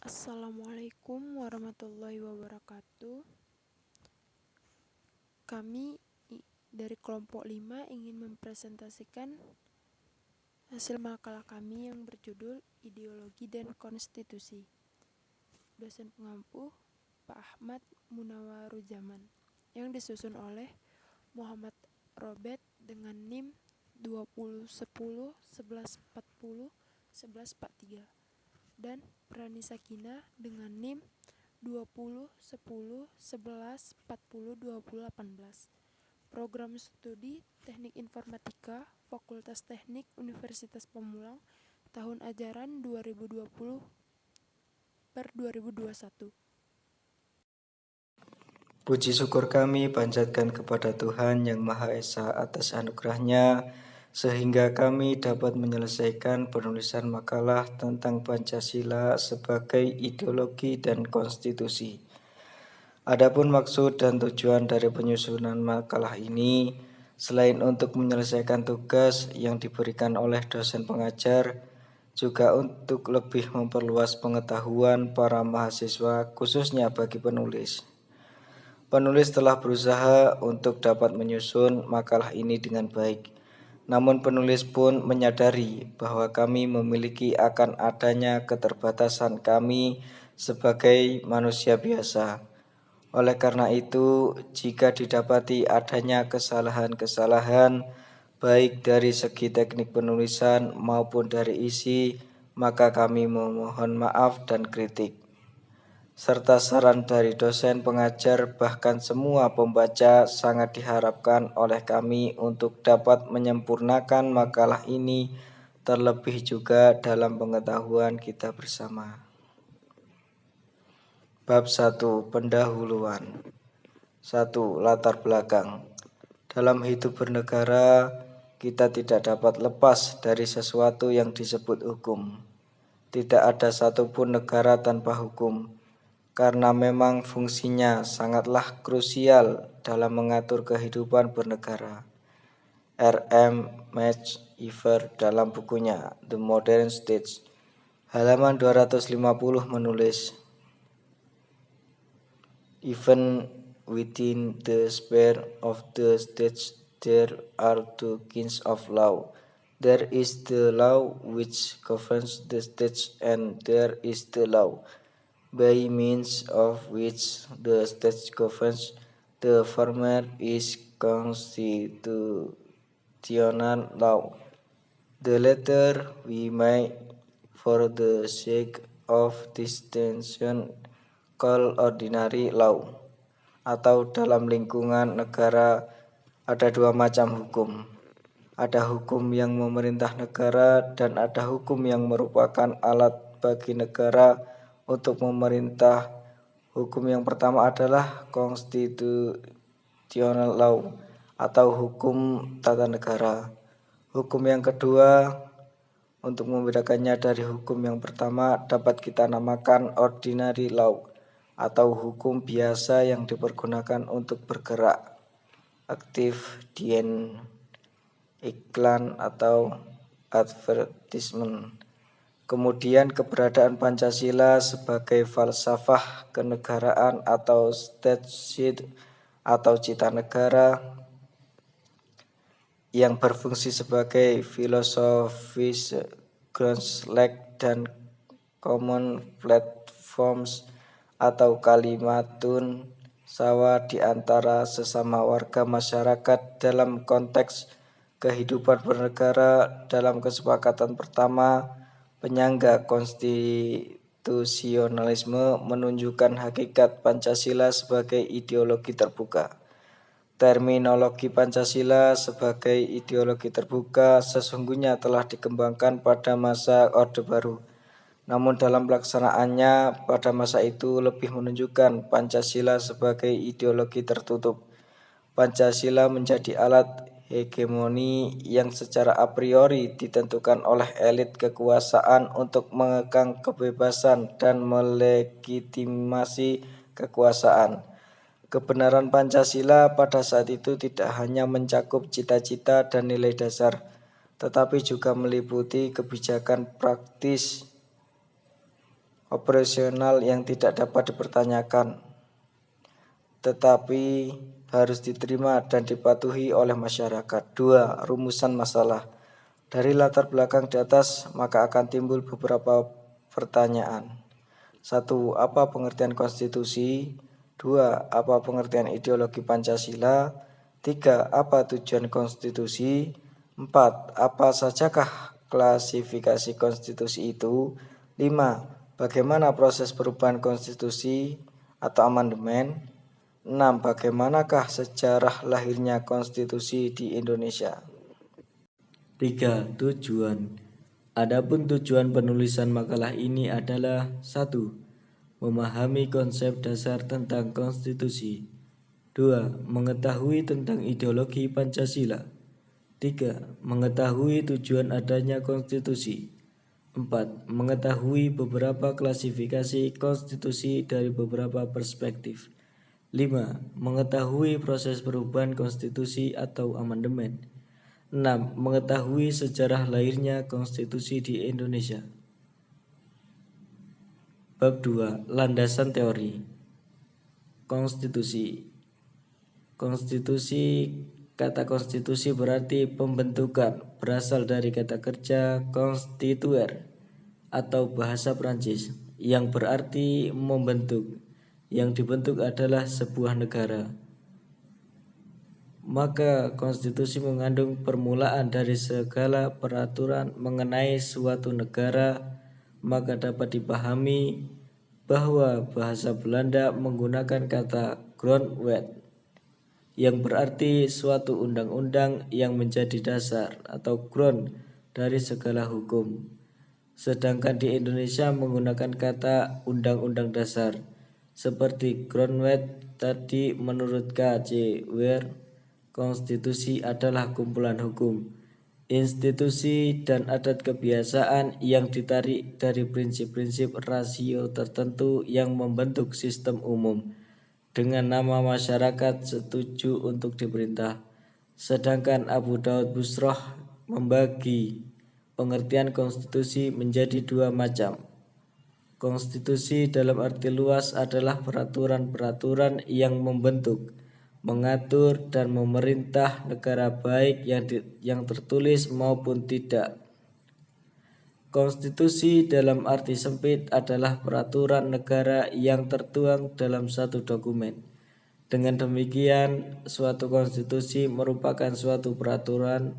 Assalamualaikum warahmatullahi wabarakatuh. Kami dari kelompok 5 ingin mempresentasikan hasil makalah kami yang berjudul Ideologi dan Konstitusi. Dosen pengampu Pak Ahmad Munawaruzaman yang disusun oleh Muhammad Robert dengan NIM 2010 1140 1143 dan Prani Sakina dengan NIM 20 10 11 40 2018. Program studi Teknik Informatika Fakultas Teknik Universitas Pamulang tahun ajaran 2020/2021. Puji syukur kami panjatkan kepada Tuhan Yang Maha Esa atas anugerahnya, sehingga kami dapat menyelesaikan penulisan makalah tentang Pancasila sebagai ideologi dan konstitusi. Adapun maksud dan tujuan dari penyusunan makalah ini, selain untuk menyelesaikan tugas yang diberikan oleh dosen pengajar, juga untuk lebih memperluas pengetahuan para mahasiswa, khususnya bagi penulis. Penulis telah berusaha untuk dapat menyusun makalah ini dengan baik. Namun penulis pun menyadari bahwa kami memiliki akan adanya keterbatasan kami sebagai manusia biasa. Oleh karena itu, jika didapati adanya kesalahan-kesalahan baik dari segi teknik penulisan maupun dari isi, maka kami memohon maaf dan kritik serta saran dari dosen pengajar, bahkan semua pembaca, sangat diharapkan oleh kami untuk dapat menyempurnakan makalah ini, terlebih juga dalam pengetahuan kita bersama. Bab 1. Pendahuluan. 1. Latar belakang. Dalam hidup bernegara, kita tidak dapat lepas dari sesuatu yang disebut hukum. Tidak ada satupun negara tanpa hukum, karena memang fungsinya sangatlah krusial dalam mengatur kehidupan bernegara. R.M. McIver dalam bukunya The Modern State, halaman 250 menulis, "Even within the sphere of the state there are two kinds of law. There is the law which governs the state, and there is the law by means of which the state governs. The former is constitutional law. The latter we may, for the sake of distinction, call ordinary law." Atau dalam lingkungan negara ada dua macam hukum. Ada hukum yang memerintah negara dan ada hukum yang merupakan alat bagi negara untuk memerintah. Hukum yang pertama adalah constitutional law atau hukum tata negara. Hukum yang kedua, untuk membedakannya dari hukum yang pertama, dapat kita namakan ordinary law atau hukum biasa yang dipergunakan untuk bergerak, aktif, dien, iklan atau advertisement. Kemudian keberadaan Pancasila sebagai falsafah kenegaraan atau stateside atau cita negara yang berfungsi sebagai filosofis groundslash dan common platforms atau kalimatun sawa di antara sesama warga masyarakat dalam konteks kehidupan bernegara. Dalam kesepakatan pertama, penyangga konstitusionalisme menunjukkan hakikat Pancasila sebagai ideologi terbuka. Terminologi Pancasila sebagai ideologi terbuka sesungguhnya telah dikembangkan pada masa Orde Baru. Namun dalam pelaksanaannya pada masa itu lebih menunjukkan Pancasila sebagai ideologi tertutup. Pancasila menjadi alat hegemoni yang secara a priori ditentukan oleh elit kekuasaan untuk mengekang kebebasan dan melegitimasi kekuasaan. Kebenaran Pancasila pada saat itu tidak hanya mencakup cita-cita dan nilai dasar, tetapi juga meliputi kebijakan praktis operasional yang tidak dapat dipertanyakan, tetapi harus diterima dan dipatuhi oleh masyarakat. 2. Rumusan masalah. Dari latar belakang di atas, maka akan timbul beberapa pertanyaan. 1. Apa pengertian konstitusi? 2. Apa pengertian ideologi Pancasila? 3. Apa tujuan konstitusi? 4. Apa sajakah klasifikasi konstitusi itu? 5. Bagaimana proses perubahan konstitusi atau amandemen? 6. Bagaimanakah sejarah lahirnya konstitusi di Indonesia? 3. Tujuan. Adapun tujuan penulisan makalah ini adalah 1. Memahami konsep dasar tentang konstitusi. 2. Mengetahui tentang ideologi Pancasila. 3. Mengetahui tujuan adanya konstitusi. 4. Mengetahui beberapa klasifikasi konstitusi dari beberapa perspektif. 5. Mengetahui proses perubahan konstitusi atau amandemen. 6. Mengetahui sejarah lahirnya konstitusi di Indonesia. Bab 2. Landasan teori konstitusi. Konstitusi. Kata konstitusi berarti pembentukan, berasal dari kata kerja constituer atau bahasa Prancis yang berarti membentuk. Yang dibentuk adalah sebuah negara. Maka konstitusi mengandung permulaan dari segala peraturan mengenai suatu negara. Maka dapat dipahami bahwa bahasa Belanda menggunakan kata grondwet yang berarti suatu undang-undang yang menjadi dasar atau grond dari segala hukum. Sedangkan di Indonesia menggunakan kata undang-undang dasar. Seperti grondwet tadi menurut K.C. Weir, konstitusi adalah kumpulan hukum, institusi dan adat kebiasaan yang ditarik dari prinsip-prinsip rasio tertentu yang membentuk sistem umum dengan nama masyarakat setuju untuk diperintah. Sedangkan Abu Daud Busroh membagi pengertian konstitusi menjadi dua macam. Konstitusi dalam arti luas adalah peraturan-peraturan yang membentuk, mengatur dan memerintah negara baik yang tertulis maupun tidak. Konstitusi dalam arti sempit adalah peraturan negara yang tertuang dalam satu dokumen. Dengan demikian, suatu konstitusi merupakan suatu peraturan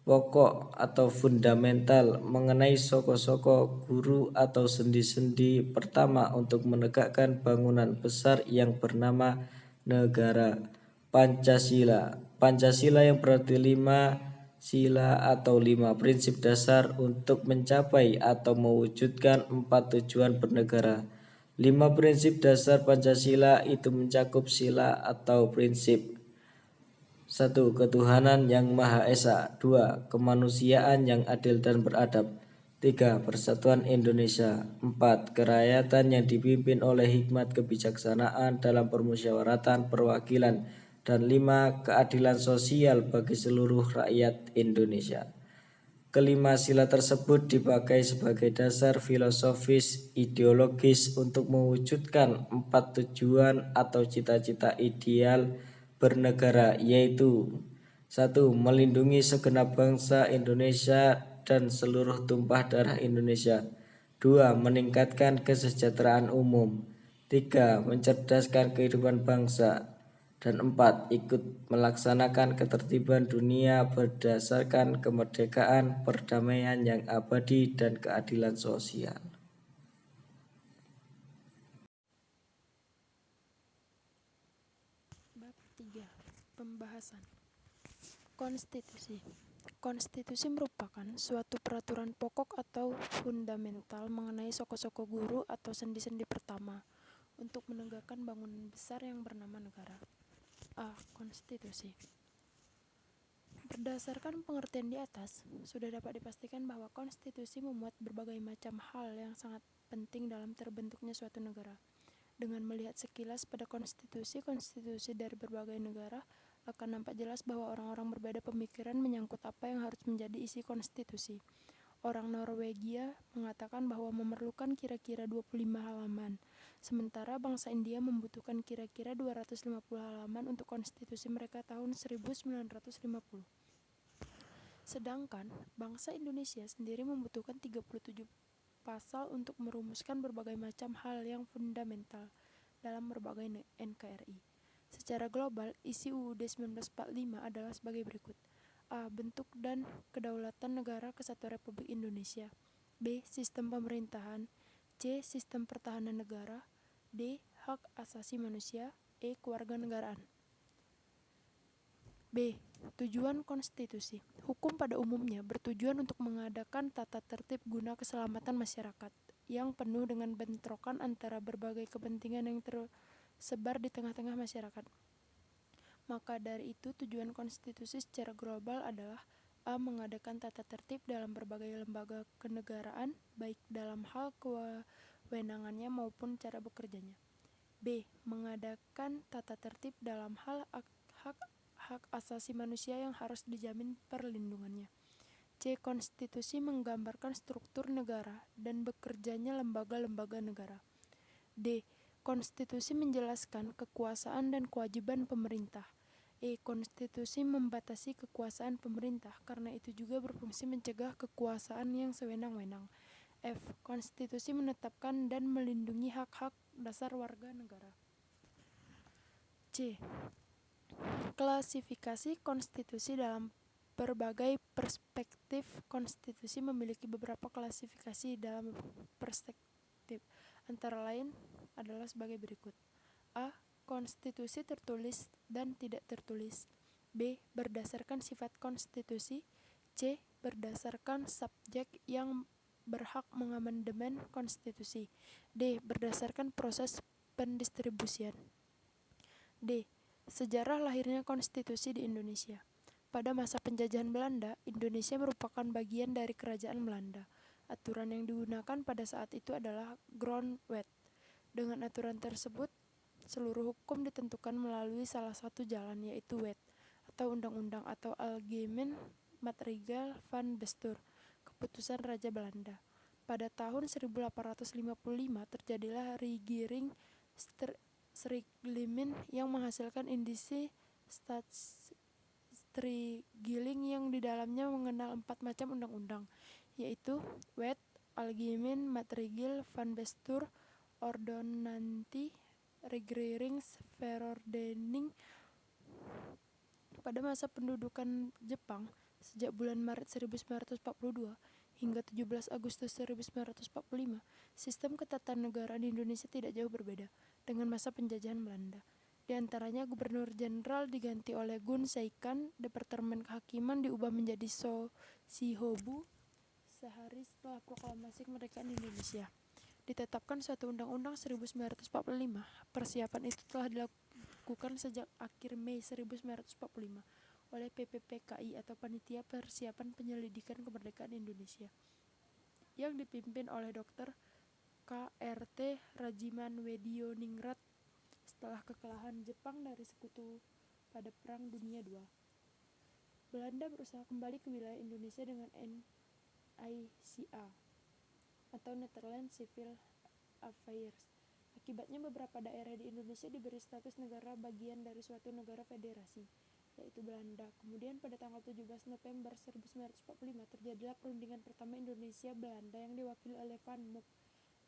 pokok atau fundamental mengenai soko-soko guru atau sendi-sendi pertama untuk menegakkan bangunan besar yang bernama negara. Pancasila. Pancasila yang berarti 5 sila atau 5 prinsip dasar untuk mencapai atau mewujudkan 4 tujuan bernegara. 5 prinsip dasar Pancasila itu mencakup sila atau prinsip. 1. Ketuhanan yang Maha Esa. 2. Kemanusiaan yang adil dan beradab. 3. Persatuan Indonesia. 4. Kerakyatan yang dipimpin oleh hikmat kebijaksanaan dalam permusyawaratan perwakilan. Dan 5. Keadilan sosial bagi seluruh rakyat Indonesia. Kelima sila tersebut dipakai sebagai dasar filosofis ideologis untuk mewujudkan 4 tujuan atau cita-cita ideal bernegara, yaitu 1. Melindungi segenap bangsa Indonesia dan seluruh tumpah darah Indonesia. 2. Meningkatkan kesejahteraan umum. 3. Mencerdaskan kehidupan bangsa. Dan 4. Ikut melaksanakan ketertiban dunia berdasarkan kemerdekaan, perdamaian yang abadi, dan keadilan sosial. Bab 3. Pembahasan. Konstitusi. Konstitusi merupakan suatu peraturan pokok atau fundamental mengenai soko-soko guru atau sendi-sendi pertama untuk menegakkan bangunan besar yang bernama negara. A. Konstitusi. Berdasarkan pengertian di atas, sudah dapat dipastikan bahwa konstitusi memuat berbagai macam hal yang sangat penting dalam terbentuknya suatu negara. Dengan melihat sekilas pada konstitusi dari berbagai negara, akan nampak jelas bahwa orang-orang berbeda pemikiran menyangkut apa yang harus menjadi isi konstitusi. orang Norwegia mengatakan bahwa memerlukan kira-kira 25 halaman, sementara bangsa India membutuhkan kira-kira 250 halaman untuk konstitusi mereka tahun 1950. Sedangkan bangsa Indonesia sendiri membutuhkan 37 pasal untuk merumuskan berbagai macam hal yang fundamental dalam berbagai NKRI. Secara global, isi UUD 1945 adalah sebagai berikut. A. Bentuk dan kedaulatan negara kesatuan Republik Indonesia. B. Sistem pemerintahan. C. Sistem pertahanan negara. D. Hak asasi manusia. E. Kewarganegaraan. B. Tujuan konstitusi. Hukum pada umumnya bertujuan untuk mengadakan tata tertib guna keselamatan masyarakat yang penuh dengan bentrokan antara berbagai kepentingan yang tersebar di tengah-tengah masyarakat. Maka dari itu, tujuan konstitusi secara global adalah A. Mengadakan tata tertib dalam berbagai lembaga kenegaraan, baik dalam hal kewenangannya maupun cara bekerjanya. B. Mengadakan tata tertib dalam hal hak asasi manusia yang harus dijamin perlindungannya. C. Konstitusi menggambarkan struktur negara dan bekerjanya lembaga-lembaga negara. D. Konstitusi menjelaskan kekuasaan dan kewajiban pemerintah. E. Konstitusi membatasi kekuasaan pemerintah, karena itu juga berfungsi mencegah kekuasaan yang sewenang-wenang. F. Konstitusi menetapkan dan melindungi hak-hak dasar warga negara. C. Klasifikasi konstitusi dalam berbagai perspektif. Konstitusi memiliki beberapa klasifikasi dalam perspektif, antara lain adalah sebagai berikut. A. Konstitusi tertulis dan tidak tertulis. B. Berdasarkan sifat konstitusi. C. Berdasarkan subjek yang berhak mengamandemen konstitusi. D. Berdasarkan proses pendistribusian. D. Sejarah lahirnya konstitusi di Indonesia. Pada masa penjajahan Belanda, Indonesia merupakan bagian dari kerajaan Belanda. Aturan yang digunakan pada saat itu adalah grondwet. Dengan aturan tersebut, seluruh hukum ditentukan melalui salah satu jalan, yaitu wet, atau undang-undang, atau Algemeen Maatregel van Bestuur, keputusan Raja Belanda. Pada tahun 1855 terjadilah Regering Strijdlimin yang menghasilkan indisi Staatsregeling yang di dalamnya mengenal 4 macam undang-undang, yaitu Wet, Algemeen Maatregel van Bestuur, Ordonnantie, Regeringsverordening. Pada masa pendudukan Jepang, sejak bulan Maret 1942 hingga 17 Agustus 1945, sistem ketatanegaraan di Indonesia tidak jauh berbeda dengan masa penjajahan Belanda. Di antaranya, Gubernur Jenderal diganti oleh Gun Saikan, Departemen Kehakiman diubah menjadi Sihobu sehari setelah proklamasi kemerdekaan Indonesia. Ditetapkan suatu Undang-Undang 1945. Persiapan itu telah dilakukan sejak akhir Mei 1945 oleh PPPKI atau Panitia Persiapan Penyelidikan Kemerdekaan Indonesia, yang dipimpin oleh Dr. K.R.T. Rajimanwedioningrat setelah kekalahan Jepang dari sekutu pada Perang Dunia II. Belanda berusaha kembali ke wilayah Indonesia dengan NICA atau Netherlands Civil Affairs. Akibatnya beberapa daerah di Indonesia diberi status negara bagian dari suatu negara federasi, yaitu Belanda. Kemudian pada tanggal 17 November 1945 terjadilah perundingan pertama Indonesia-Belanda yang diwakili oleh Van Mook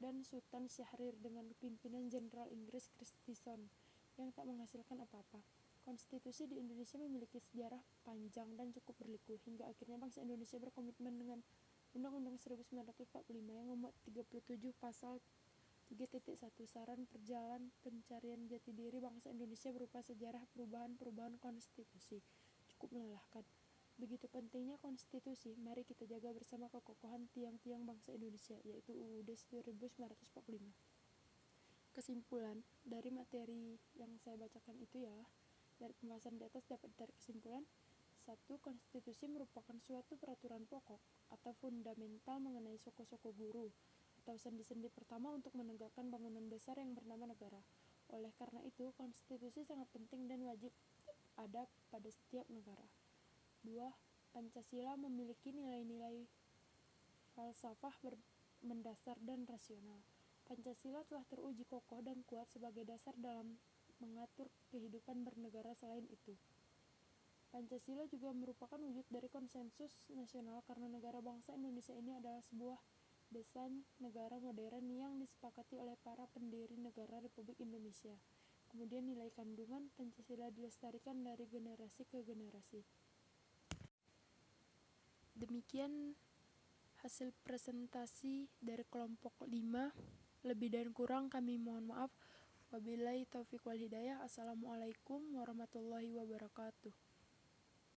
dan Sultan Syahrir dengan pimpinan Jenderal Inggris Christison yang tak menghasilkan apa-apa. Konstitusi di Indonesia memiliki sejarah panjang dan cukup berliku, hingga akhirnya bangsa Indonesia berkomitmen dengan Undang-Undang 1945 yang memuat 37 pasal 3.1 saran perjalanan pencarian jati diri bangsa Indonesia berupa sejarah perubahan-perubahan konstitusi. Cukup melelahkan. Begitu pentingnya konstitusi, mari kita jaga bersama kekokohan tiang-tiang bangsa Indonesia, yaitu UUD 1945. Kesimpulan dari materi yang saya bacakan itu ya, dari pembahasan di atas dapat ditarik kesimpulan. 1. Konstitusi merupakan suatu peraturan pokok atau fundamental mengenai soko-soko guru atau sendi-sendi pertama untuk menegakkan bangunan besar yang bernama negara. Oleh karena itu, konstitusi sangat penting dan wajib ada pada setiap negara. 2. Pancasila memiliki nilai-nilai falsafah mendasar dan rasional. Pancasila telah teruji kokoh dan kuat sebagai dasar dalam mengatur kehidupan bernegara. Selain itu, Pancasila juga merupakan wujud dari konsensus nasional karena negara bangsa Indonesia ini adalah sebuah desain negara modern yang disepakati oleh para pendiri negara Republik Indonesia. Kemudian nilai kandungan Pancasila dilestarikan dari generasi ke generasi. Demikian hasil presentasi dari kelompok 5. Lebih dan kurang kami mohon maaf. Wabillahi taufiq wal hidayah. Assalamualaikum warahmatullahi wabarakatuh.